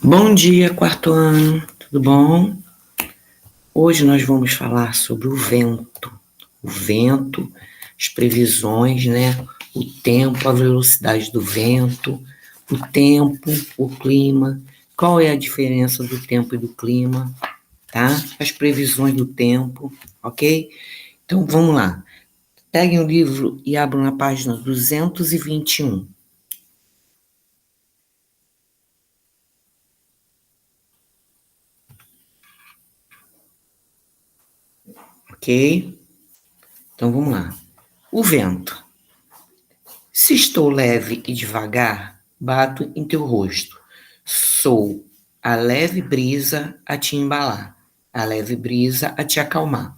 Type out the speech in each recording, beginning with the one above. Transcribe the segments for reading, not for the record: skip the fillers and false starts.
Bom dia, quarto ano, tudo bom? Hoje nós vamos falar sobre o vento. O vento, as previsões, né? O tempo, a velocidade do vento, o tempo, o clima. Qual é a diferença do tempo e do clima, tá? As previsões do tempo, ok? Então vamos lá. Peguem o livro e abram na página 221. Ok? Então vamos lá. O vento. Se estou leve e devagar, bato em teu rosto. Sou a leve brisa a te embalar, a leve brisa a te acalmar.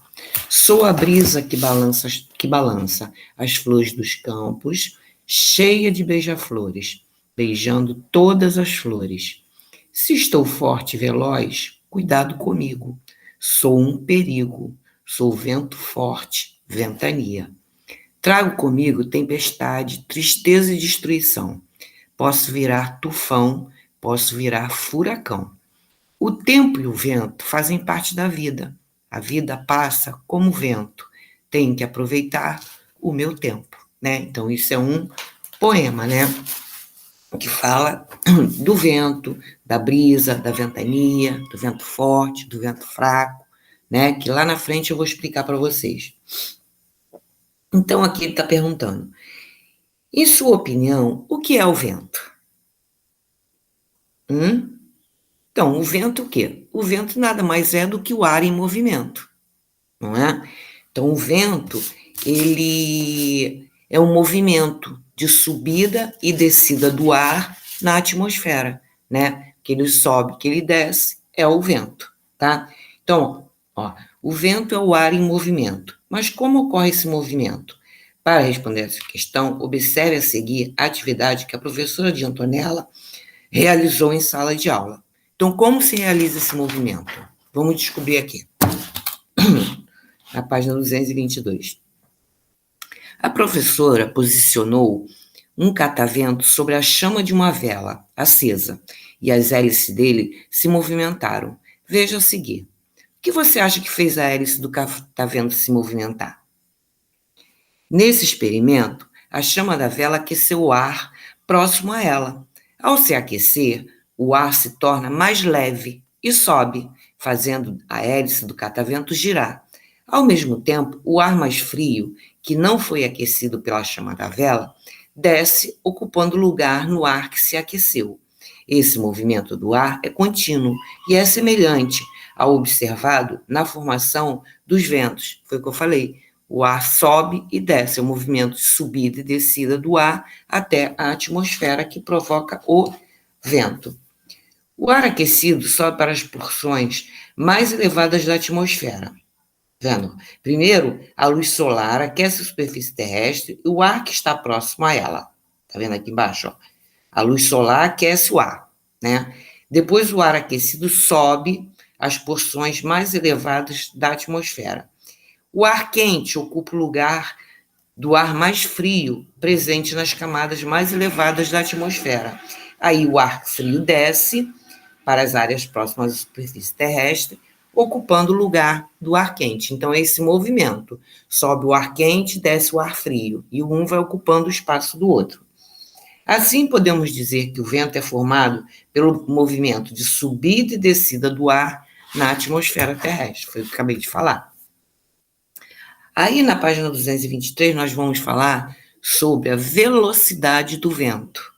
Sou a brisa que balança as flores dos campos, cheia de beija-flores, beijando todas as flores. Se estou forte e veloz, cuidado comigo. Sou um perigo, sou vento forte, ventania. Trago comigo tempestade, tristeza e destruição. Posso virar tufão, posso virar furacão. O tempo e o vento fazem parte da vida. A vida passa como o vento. Tenho que aproveitar o meu tempo, né? Então isso é um poema, né? Que fala do vento, da brisa, da ventania, do vento forte, do vento fraco, né? Que lá na frente eu vou explicar para vocês. Então aqui ele está perguntando: em sua opinião, o que é o vento? Hum? Então, o vento o quê? O vento nada mais é do que o ar em movimento, não é? Então, o vento, ele é um movimento de subida e descida do ar na atmosfera, né? Que ele sobe, que ele desce, é o vento, tá? Então, ó, o vento é o ar em movimento. Mas como ocorre esse movimento? Para responder essa questão, observe a seguir a atividade que a professora de Antonella realizou em sala de aula. Então, como se realiza esse movimento? Vamos descobrir aqui, na página 222. A professora posicionou um catavento sobre a chama de uma vela acesa e as hélices dele se movimentaram. Veja a seguir. O que você acha que fez a hélice do catavento se movimentar? Nesse experimento, a chama da vela aqueceu o ar próximo a ela. Ao se aquecer, o ar se torna mais leve e sobe, fazendo a hélice do catavento girar. Ao mesmo tempo, o ar mais frio, que não foi aquecido pela chama da vela, desce, ocupando lugar no ar que se aqueceu. Esse movimento do ar é contínuo e é semelhante ao observado na formação dos ventos. Foi o que eu falei. O ar sobe e desce, é o movimento de subida e descida do ar até a atmosfera que provoca o vento. O ar aquecido sobe para as porções mais elevadas da atmosfera. Vendo? Primeiro, a luz solar aquece a superfície terrestre e o ar que está próximo a ela. Tá vendo aqui embaixo? Ó? A luz solar aquece o ar, né? Depois, o ar aquecido sobe às porções mais elevadas da atmosfera. O ar quente ocupa o lugar do ar mais frio, presente nas camadas mais elevadas da atmosfera. Aí o ar frio desce para as áreas próximas à superfície terrestre, ocupando o lugar do ar quente. Então, é esse movimento. Sobe o ar quente, desce o ar frio, e um vai ocupando o espaço do outro. Assim, podemos dizer que o vento é formado pelo movimento de subida e descida do ar na atmosfera terrestre. Foi o que eu acabei de falar. Aí, na página 223, nós vamos falar sobre a velocidade do vento.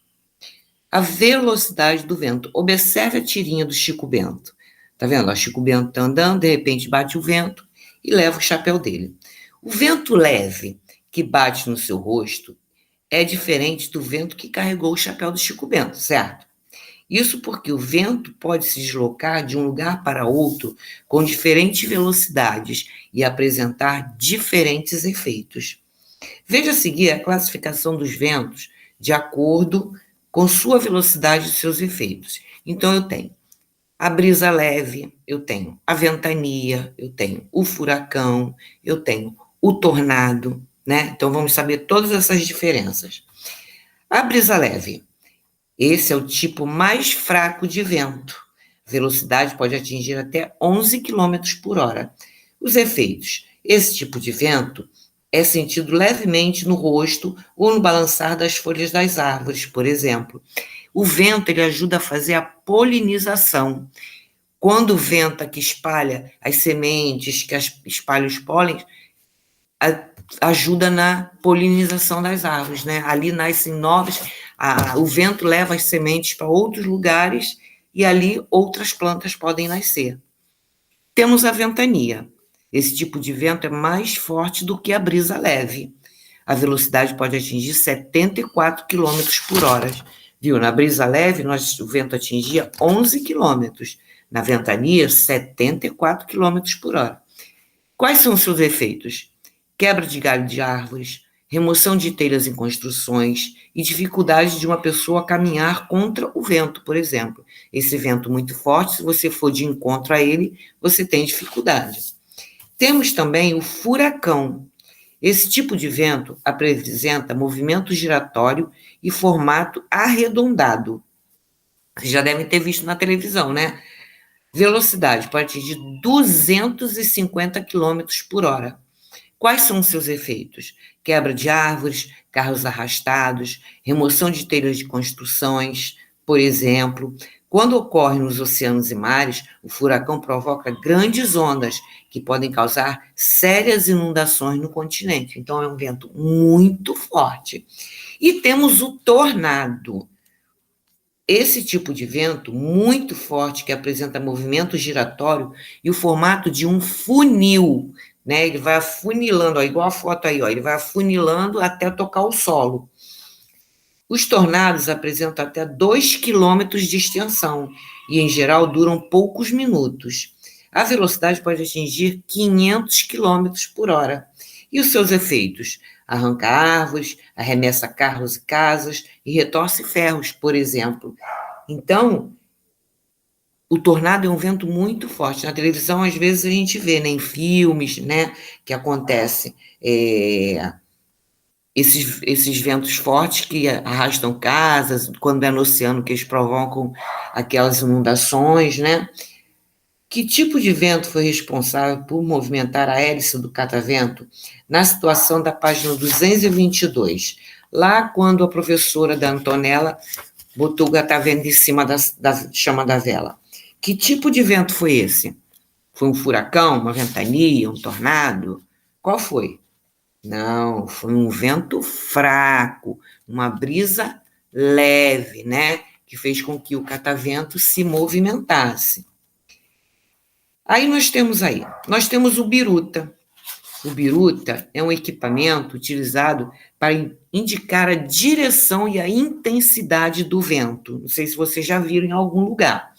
A velocidade do vento. Observe a tirinha do Chico Bento. Tá vendo? O Chico Bento está andando, de repente bate o vento e leva o chapéu dele. O vento leve que bate no seu rosto é diferente do vento que carregou o chapéu do Chico Bento, certo? Isso porque o vento pode se deslocar de um lugar para outro com diferentes velocidades e apresentar diferentes efeitos. Veja a seguir a classificação dos ventos de acordo com sua velocidade e seus efeitos. Então, eu tenho a brisa leve, eu tenho a ventania, eu tenho o furacão, eu tenho o tornado, né? Então, vamos saber todas essas diferenças. A brisa leve Esse é o tipo mais fraco de vento. A velocidade pode atingir até 11 quilômetros por hora. Os efeitos. Esse tipo de vento é sentido levemente no rosto ou no balançar das folhas das árvores, por exemplo. O vento ele ajuda a fazer a polinização. Quando venta que espalha as sementes, que espalha os pólens, ajuda na polinização das árvores, né? Ali nascem novas, o vento leva as sementes para outros lugares e ali outras plantas podem nascer. Temos a ventania. Esse tipo de vento é mais forte do que a brisa leve. A velocidade pode atingir 74 quilômetros por hora. Viu? Na brisa leve, o vento atingia 11 quilômetros. Na ventania, 74 quilômetros por hora. Quais são os seus efeitos? Quebra de galho de árvores, remoção de telhas em construções e dificuldade de uma pessoa caminhar contra o vento, por exemplo. Esse vento muito forte, se você for de encontro a ele, você tem dificuldade. Temos também o furacão. Esse tipo de vento apresenta movimento giratório e formato arredondado. Vocês já devem ter visto na televisão, né? Velocidade pode atingir 250 quilômetros por hora. Quais são os seus efeitos? Quebra de árvores, carros arrastados, remoção de telhas de construções, por exemplo. Quando ocorre nos oceanos e mares, o furacão provoca grandes ondas que podem causar sérias inundações no continente. Então, é um vento muito forte. E temos o tornado. Esse tipo de vento muito forte que apresenta movimento giratório e o formato de um funil, né? Ele vai afunilando, ó, igual a foto aí, ó, ele vai afunilando até tocar o solo. Os tornados apresentam até 2 quilômetros de extensão e, em geral, duram poucos minutos. A velocidade pode atingir 500 quilômetros por hora. E os seus efeitos? Arranca árvores, arremessa carros e casas e retorce ferros, por exemplo. Então, o tornado é um vento muito forte. Na televisão, às vezes, a gente vê, né, em filmes, né, que acontece esses ventos fortes que arrastam casas, quando é no oceano que eles provocam aquelas inundações, né? Que tipo de vento foi responsável por movimentar a hélice do catavento na situação da página 222? Lá quando a professora da Antonella botou o catavento em cima da chama da vela. Que tipo de vento foi esse? Foi um furacão, uma ventania, um tornado? Qual foi? Não, foi um vento fraco, uma brisa leve, né? Que fez com que o catavento se movimentasse. Aí nós temos o biruta. O biruta é um equipamento utilizado para indicar a direção e a intensidade do vento. Não sei se vocês já viram em algum lugar.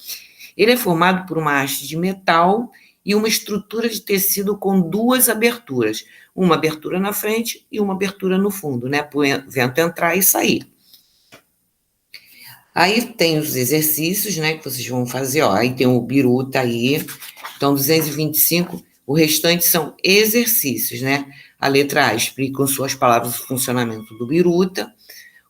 Ele é formado por uma haste de metal e uma estrutura de tecido com duas aberturas. Uma abertura na frente e uma abertura no fundo, né? Para o vento entrar e sair. Aí tem os exercícios, né, que vocês vão fazer, ó. Aí tem o biruta aí. Então, 225, o restante são exercícios, né? A letra A explica com suas palavras o funcionamento do biruta.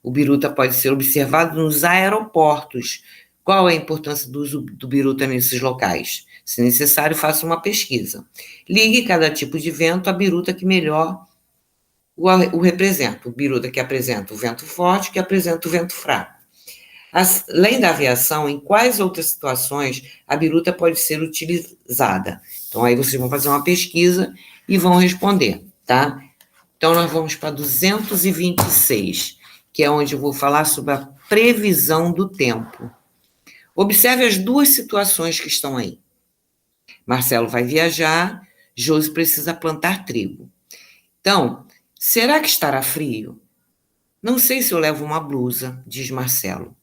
O biruta pode ser observado nos aeroportos. Qual é a importância do uso do biruta nesses locais? Se necessário, faça uma pesquisa. Ligue cada tipo de vento à biruta que melhor o representa. O biruta que apresenta o vento forte, que apresenta o vento fraco. Além da aviação, em quais outras situações a biruta pode ser utilizada? Então, aí vocês vão fazer uma pesquisa e vão responder, tá? Então, nós vamos para 226, que é onde eu vou falar sobre a previsão do tempo. Observe as duas situações que estão aí. Marcelo vai viajar, Josi precisa plantar trigo. Então, será que estará frio? Não sei se eu levo uma blusa, diz Marcelo.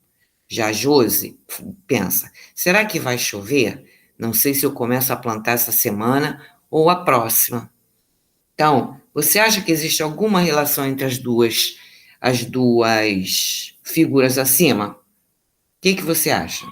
Já Josi pensa, será que vai chover? Não sei se eu começo a plantar essa semana ou a próxima. Então, você acha que existe alguma relação entre as duas figuras acima? O que você acha?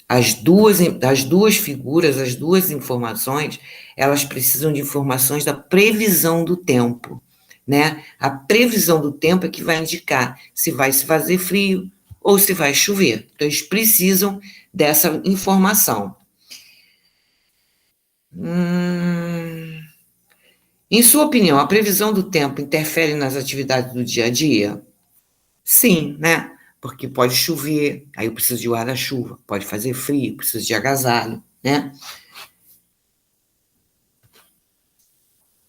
As duas figuras, as duas informações, elas precisam de informações da previsão do tempo, né? A previsão do tempo é que vai indicar se vai se fazer frio ou se vai chover. Então, eles precisam dessa informação. Em sua opinião, a previsão do tempo interfere nas atividades do dia a dia? Sim, né? Porque pode chover, aí eu preciso de guarda-chuva, pode fazer frio, preciso de agasalho, né?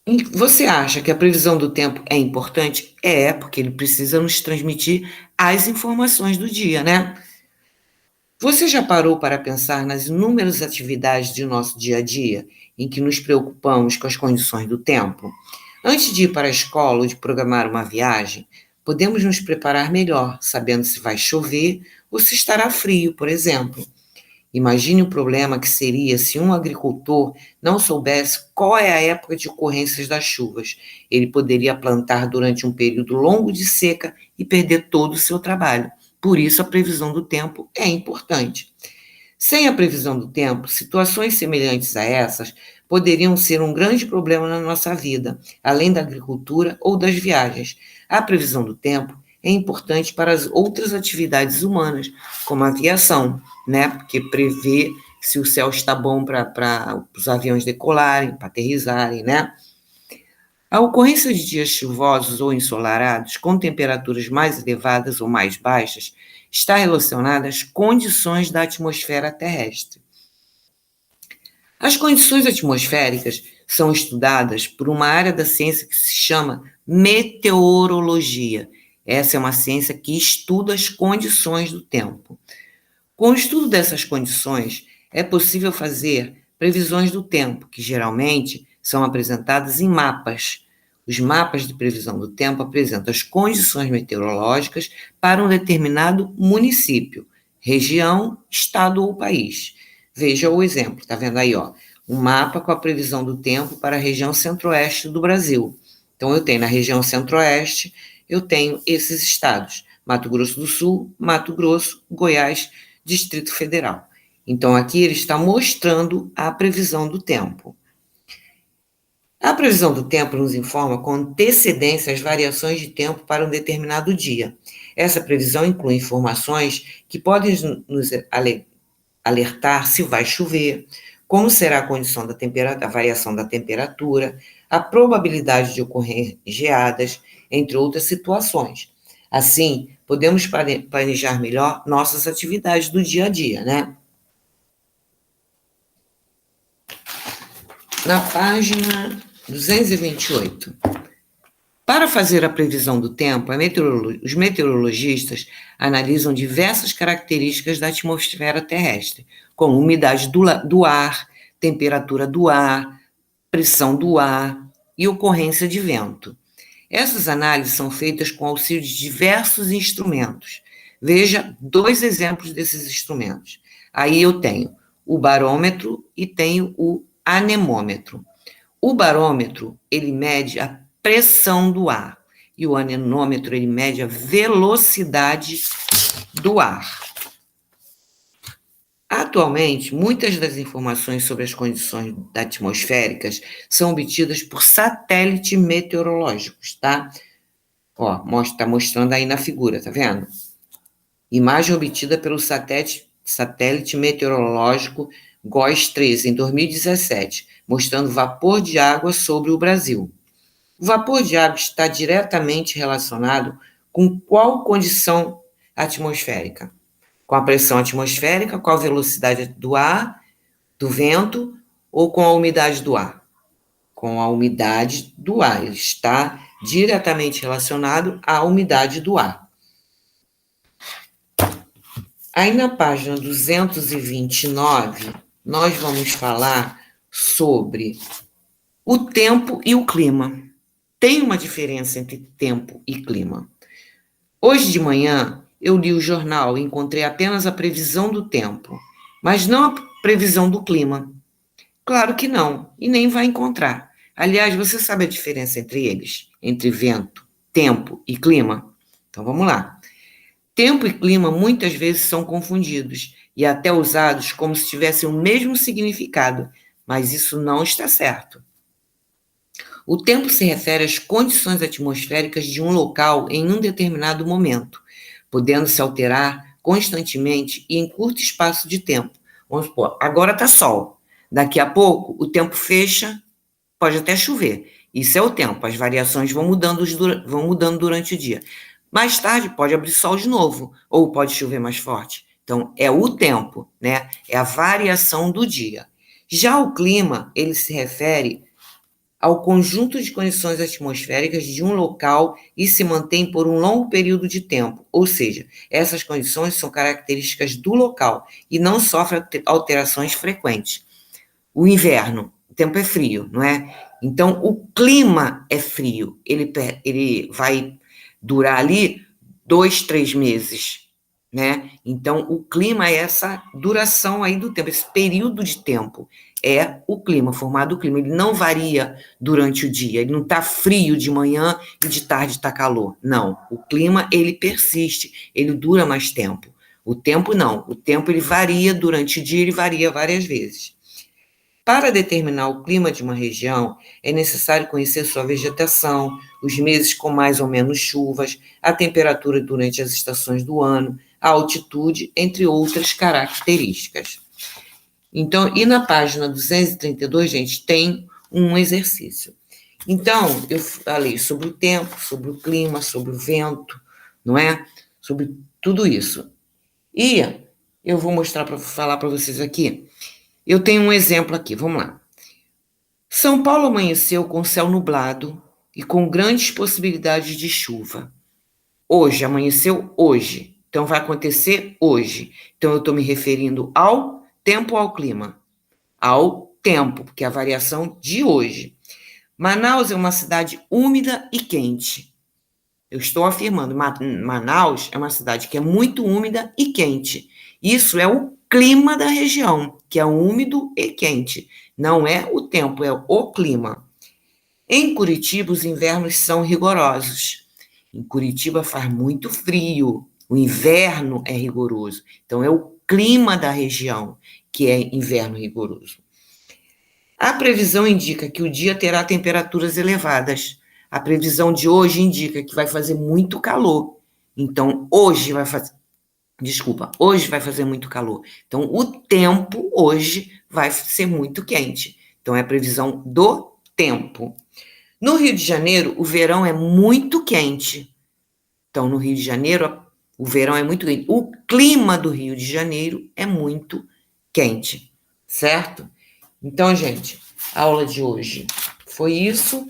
E você acha que a previsão do tempo é importante? É, porque ele precisa nos transmitir as informações do dia, né? Você já parou para pensar nas inúmeras atividades de nosso dia a dia em que nos preocupamos com as condições do tempo? Antes de ir para a escola ou de programar uma viagem, podemos nos preparar melhor, sabendo se vai chover ou se estará frio, por exemplo. Imagine o problema que seria se um agricultor não soubesse qual é a época de ocorrências das chuvas. Ele poderia plantar durante um período longo de seca e perder todo o seu trabalho. Por isso, a previsão do tempo é importante. Sem a previsão do tempo, situações semelhantes a essas poderiam ser um grande problema na nossa vida, além da agricultura ou das viagens. A previsão do tempo é importante para as outras atividades humanas, como a aviação, né? Porque prevê se o céu está bom para os aviões decolarem, para aterrissarem, né? A ocorrência de dias chuvosos ou ensolarados, com temperaturas mais elevadas ou mais baixas, está relacionada às condições da atmosfera terrestre. As condições atmosféricas são estudadas por uma área da ciência que se chama meteorologia. Essa é uma ciência que estuda as condições do tempo. Com o estudo dessas condições, é possível fazer previsões do tempo, que geralmente são apresentadas em mapas. Os mapas de previsão do tempo apresentam as condições meteorológicas para um determinado município, região, estado ou país. Veja o exemplo, está vendo aí, ó, um mapa com a previsão do tempo para a região centro-oeste do Brasil. Então, eu tenho na região centro-oeste, eu tenho esses estados: Mato Grosso do Sul, Mato Grosso, Goiás, Distrito Federal. Então, aqui ele está mostrando a previsão do tempo. A previsão do tempo nos informa com antecedência as variações de tempo para um determinado dia. Essa previsão inclui informações que podem nos alertar se vai chover, como será a condição da variação da temperatura, a probabilidade de ocorrer geadas, entre outras situações. Assim, podemos planejar melhor nossas atividades do dia a dia, né? Na página 228. Para fazer a previsão do tempo, os meteorologistas analisam diversas características da atmosfera terrestre, como umidade do ar, temperatura do ar, pressão do ar e ocorrência de vento. Essas análises são feitas com auxílio de diversos instrumentos. Veja dois exemplos desses instrumentos. Aí eu tenho o barômetro e tenho o anemômetro. O barômetro, ele mede a pressão do ar e o anemômetro, ele mede a velocidade do ar. Atualmente, muitas das informações sobre as condições atmosféricas são obtidas por satélites meteorológicos, tá? Ó, tá mostrando aí na figura, tá vendo? Imagem obtida pelo satélite meteorológico GOES-13 em 2017, mostrando vapor de água sobre o Brasil. O vapor de água está diretamente relacionado com qual condição atmosférica? Com a pressão atmosférica, com a velocidade do ar, do vento, ou com a umidade do ar? Com a umidade do ar. Ele está diretamente relacionado à umidade do ar. Aí na página 229, nós vamos falar sobre o tempo e o clima. Tem uma diferença entre tempo e clima. Hoje de manhã, eu li o jornal e encontrei apenas a previsão do tempo, mas não a previsão do clima. Claro que não, e nem vai encontrar. Aliás, você sabe a diferença entre eles? Entre vento, tempo e clima? Então vamos lá. Tempo e clima muitas vezes são confundidos e até usados como se tivessem o mesmo significado, mas isso não está certo. O tempo se refere às condições atmosféricas de um local em um determinado momento, podendo se alterar constantemente e em curto espaço de tempo. Vamos supor, agora está sol. Daqui a pouco o tempo fecha, pode até chover. Isso é o tempo, as variações vão mudando durante o dia. Mais tarde pode abrir sol de novo, ou pode chover mais forte. Então, é o tempo, né? É a variação do dia. Já o clima, ele se refere ao conjunto de condições atmosféricas de um local e se mantém por um longo período de tempo. Ou seja, essas condições são características do local e não sofrem alterações frequentes. O inverno, o tempo é frio, não é? Então, o clima é frio, ele vai durar ali 2, 3 meses, né? Então, o clima é essa duração aí do tempo, esse período de tempo é o clima, formado o clima. Ele não varia durante o dia, ele não está frio de manhã e de tarde está calor. Não, o clima, ele persiste, ele dura mais tempo. O tempo não, o tempo ele varia durante o dia, ele varia várias vezes. Para determinar o clima de uma região, é necessário conhecer sua vegetação, os meses com mais ou menos chuvas, a temperatura durante as estações do ano, a altitude, entre outras características. Então, e na página 232, gente, tem um exercício. Então, eu falei sobre o tempo, sobre o clima, sobre o vento, não é? Sobre tudo isso. E eu vou falar para vocês aqui. Eu tenho um exemplo aqui, vamos lá. São Paulo amanheceu com céu nublado e com grandes possibilidades de chuva. Hoje, amanheceu hoje. Então, vai acontecer hoje. Então, eu estou me referindo ao tempo ou ao clima? Ao tempo, porque é a variação de hoje. Manaus é uma cidade úmida e quente. Eu estou afirmando, Manaus é uma cidade que é muito úmida e quente. Isso é o clima da região, que é úmido e quente. Não é o tempo, é o clima. Em Curitiba, os invernos são rigorosos. Em Curitiba faz muito frio, o inverno é rigoroso. Então, é o clima da região que é inverno rigoroso. A previsão indica que o dia terá temperaturas elevadas. A previsão de hoje indica que vai fazer muito calor. Então, hoje vai fazer muito calor. Então, o tempo hoje vai ser muito quente. Então, é a previsão do tempo. No Rio de Janeiro, o verão é muito quente. Então, no Rio de Janeiro, o verão é muito quente. O clima do Rio de Janeiro é muito quente, certo? Então, gente, a aula de hoje foi isso.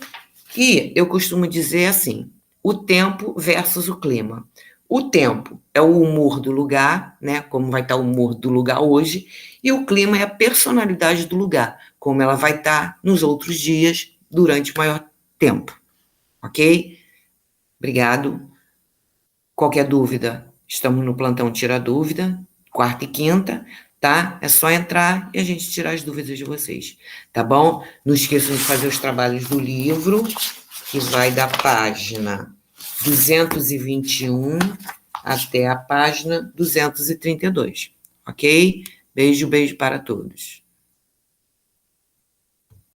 E eu costumo dizer assim: o tempo versus o clima. O tempo é o humor do lugar, né? Como vai estar o humor do lugar hoje, e o clima é a personalidade do lugar, como ela vai estar nos outros dias durante o maior tempo. Ok? Obrigado. Qualquer dúvida, estamos no plantão Tira Dúvida, quarta e quinta, tá? É só entrar e a gente tirar as dúvidas de vocês, tá bom? Não esqueçam de fazer os trabalhos do livro, que vai da página 221 até a página 232, ok? Beijo, beijo para todos.